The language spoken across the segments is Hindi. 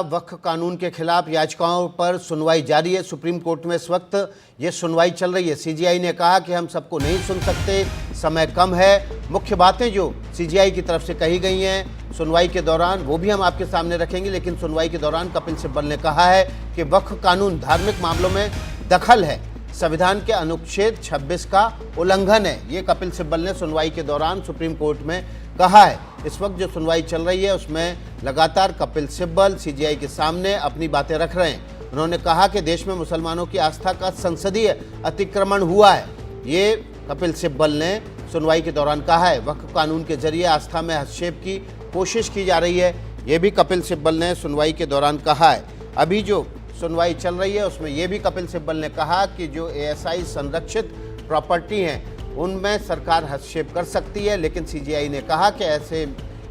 वक्फ कानून के खिलाफ याचिकाओं पर सुनवाई जारी है। सुप्रीम कोर्ट में इस वक्त ये सुनवाई चल रही है। सीजेआई ने कहा कि हम सबको नहीं सुन सकते, समय कम है। मुख्य बातें जो सीजेआई की तरफ से कही गई हैं सुनवाई के दौरान वो भी हम आपके सामने रखेंगे। लेकिन सुनवाई के दौरान कपिल सिब्बल ने कहा है कि वक्फ कानून धार्मिक मामलों में दखल है, संविधान के अनुच्छेद 26 का उल्लंघन है। ये कपिल सिब्बल ने सुनवाई के दौरान सुप्रीम कोर्ट में कहा है। इस वक्त जो सुनवाई चल रही है उसमें लगातार कपिल सिब्बल सीजेआई के सामने अपनी बातें रख रहे हैं। उन्होंने कहा कि देश में मुसलमानों की आस्था का संसदीय अतिक्रमण हुआ है। ये कपिल सिब्बल ने सुनवाई के दौरान कहा है। वक्फ कानून के जरिए आस्था में हस्तक्षेप की कोशिश की जा रही है, ये भी कपिल सिब्बल ने सुनवाई के दौरान कहा है। अभी जो सुनवाई चल रही है उसमें यह भी कपिल सिब्बल ने कहा कि जो एएसआई संरक्षित प्रॉपर्टी हैं उनमें सरकार हस्तक्षेप कर सकती है। लेकिन सीजेआई ने कहा कि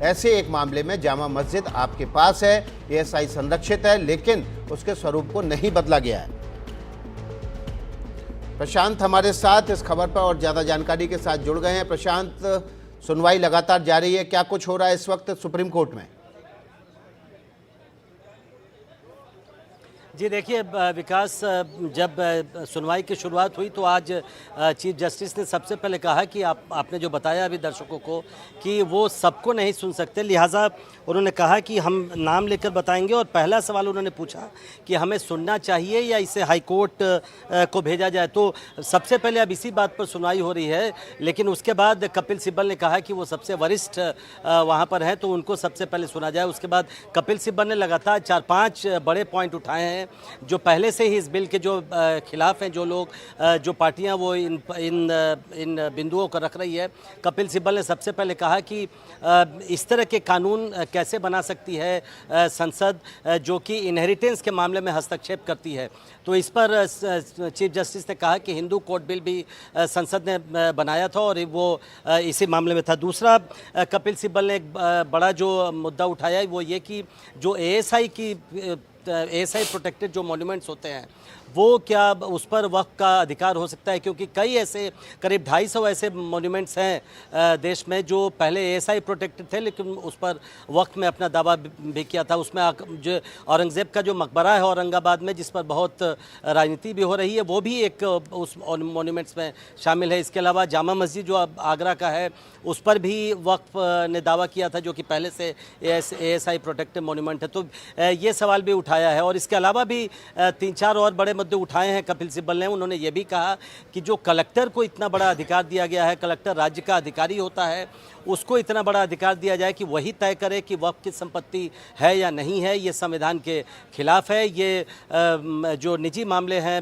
ऐसे एक मामले में जामा मस्जिद आपके पास है, एएसआई संरक्षित है, लेकिन उसके स्वरूप को नहीं बदला गया है। प्रशांत हमारे साथ इस खबर पर और ज़्यादा जानकारी के साथ जुड़ गए हैं। प्रशांत, सुनवाई लगातार जारी है, क्या कुछ हो रहा है इस वक्त सुप्रीम कोर्ट में? जी देखिए विकास, जब सुनवाई की शुरुआत हुई तो आज चीफ जस्टिस ने सबसे पहले कहा कि आपने जो बताया अभी दर्शकों को कि वो सबको नहीं सुन सकते, लिहाजा उन्होंने कहा कि हम नाम लेकर बताएंगे। और पहला सवाल उन्होंने पूछा कि हमें सुनना चाहिए या इसे हाई कोर्ट को भेजा जाए। तो सबसे पहले अब इसी बात पर सुनवाई हो रही है, लेकिन उसके बाद कपिल सिब्बल ने कहा कि वो सबसे वरिष्ठ वहाँ पर हैं तो उनको सबसे पहले सुना जाए। उसके बाद कपिल सिब्बल ने लगातार 4-5 बड़े पॉइंट उठाए हैं जो पहले से ही इस बिल के जो खिलाफ हैं, जो लोग जो पार्टियां वो इन बिंदुओं को रख रही है। कपिल सिब्बल ने सबसे पहले कहा कि इस तरह के कानून कैसे बना सकती है संसद जो कि इनहेरिटेंस के मामले में हस्तक्षेप करती है। तो इस पर चीफ जस्टिस ने कहा कि हिंदू कोड बिल भी संसद ने बनाया था और वो इसी मामले में था। दूसरा कपिल सिब्बल ने एक बड़ा जो मुद्दा उठाया है वो ये कि जो एएसआई प्रोटेक्टेड जो मॉन्यूमेंट्स होते हैं वो क्या उस पर वक्फ का अधिकार हो सकता है, क्योंकि कई ऐसे करीब 250 ऐसे मॉन्यूमेंट्स हैं देश में जो पहले एएसआई प्रोटेक्टेड थे लेकिन उस पर वक्फ में अपना दावा भी किया था। उसमें जो औरंगज़ेब का जो मकबरा है औरंगाबाद में, जिस पर बहुत राजनीति भी हो रही है, वो भी एक उस मॉन्यूमेंट्स में शामिल है। इसके अलावा जामा मस्जिद जो आगरा का है उस पर भी वक्फ ने दावा किया था जो कि पहले से एएसआई प्रोटेक्टेड मॉन्यूमेंट है। तो ये सवाल भी उठाया है। और इसके अलावा भी 3-4 और बड़े मुद्दे उठाए हैं कपिल सिब्बल ने। उन्होंने ये भी कहा कि जो कलेक्टर को इतना बड़ा अधिकार दिया गया है, कलेक्टर राज्य का अधिकारी होता है, उसको इतना बड़ा अधिकार दिया जाए कि वही तय करे कि वक्फ की संपत्ति है या नहीं है, ये संविधान के खिलाफ है। ये जो निजी मामले हैं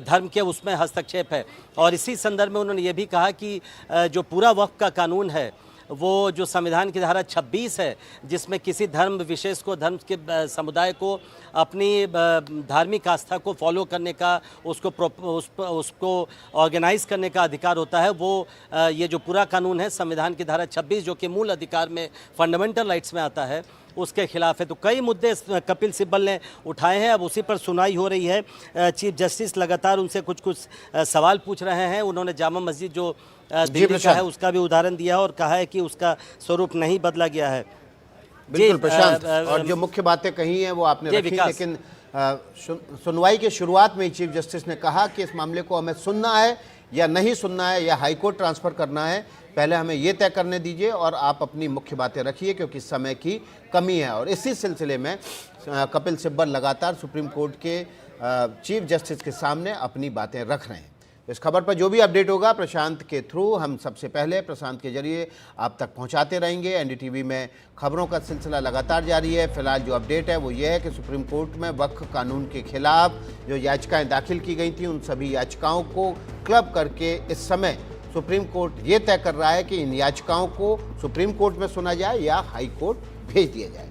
धर्म के, उसमें हस्तक्षेप है। और इसी संदर्भ में उन्होंने ये भी कहा कि जो पूरा वक्फ का कानून है वो जो संविधान की धारा 26 है, जिसमें किसी धर्म विशेष को, धर्म के समुदाय को अपनी धार्मिक आस्था को फॉलो करने का, उसको ऑर्गेनाइज करने का अधिकार होता है, वो ये जो पूरा कानून है संविधान की धारा 26 जो कि मूल अधिकार में, फंडामेंटल राइट्स में आता है, उसके खिलाफ है। तो कई मुद्दे कपिल सिब्बल ने उठाए हैं। अब उसी पर सुनवाई हो रही है। चीफ जस्टिस लगातार उनसे कुछ सवाल पूछ रहे हैं। उन्होंने जामा मस्जिद जो दिल्ली का है उसका भी उदाहरण दिया और कहा है कि उसका स्वरूप नहीं बदला गया है। बिल्कुल प्रशांत, और जो मुख्य बातें कही हैं वो आपने रखी, लेकिन सुनवाई के शुरुआत में ही चीफ जस्टिस ने कहा कि इस मामले को हमें सुनना है या नहीं सुनना है या हाईकोर्ट ट्रांसफ़र करना है, पहले हमें ये तय करने दीजिए और आप अपनी मुख्य बातें रखिए क्योंकि समय की कमी है। और इसी सिलसिले में कपिल सिब्बल लगातार सुप्रीम कोर्ट के चीफ जस्टिस के सामने अपनी बातें रख रहे हैं। इस खबर पर जो भी अपडेट होगा प्रशांत के थ्रू हम सबसे पहले प्रशांत के जरिए आप तक पहुंचाते रहेंगे। एनडीटीवी में खबरों का सिलसिला लगातार जारी है। फिलहाल जो अपडेट है वो ये है कि सुप्रीम कोर्ट में वक्फ कानून के खिलाफ जो याचिकाएं दाखिल की गई थी उन सभी याचिकाओं को क्लब करके इस समय सुप्रीम कोर्ट ये तय कर रहा है कि इन याचिकाओं को सुप्रीम कोर्ट में सुना जाए या हाई कोर्ट भेज दिया जाए।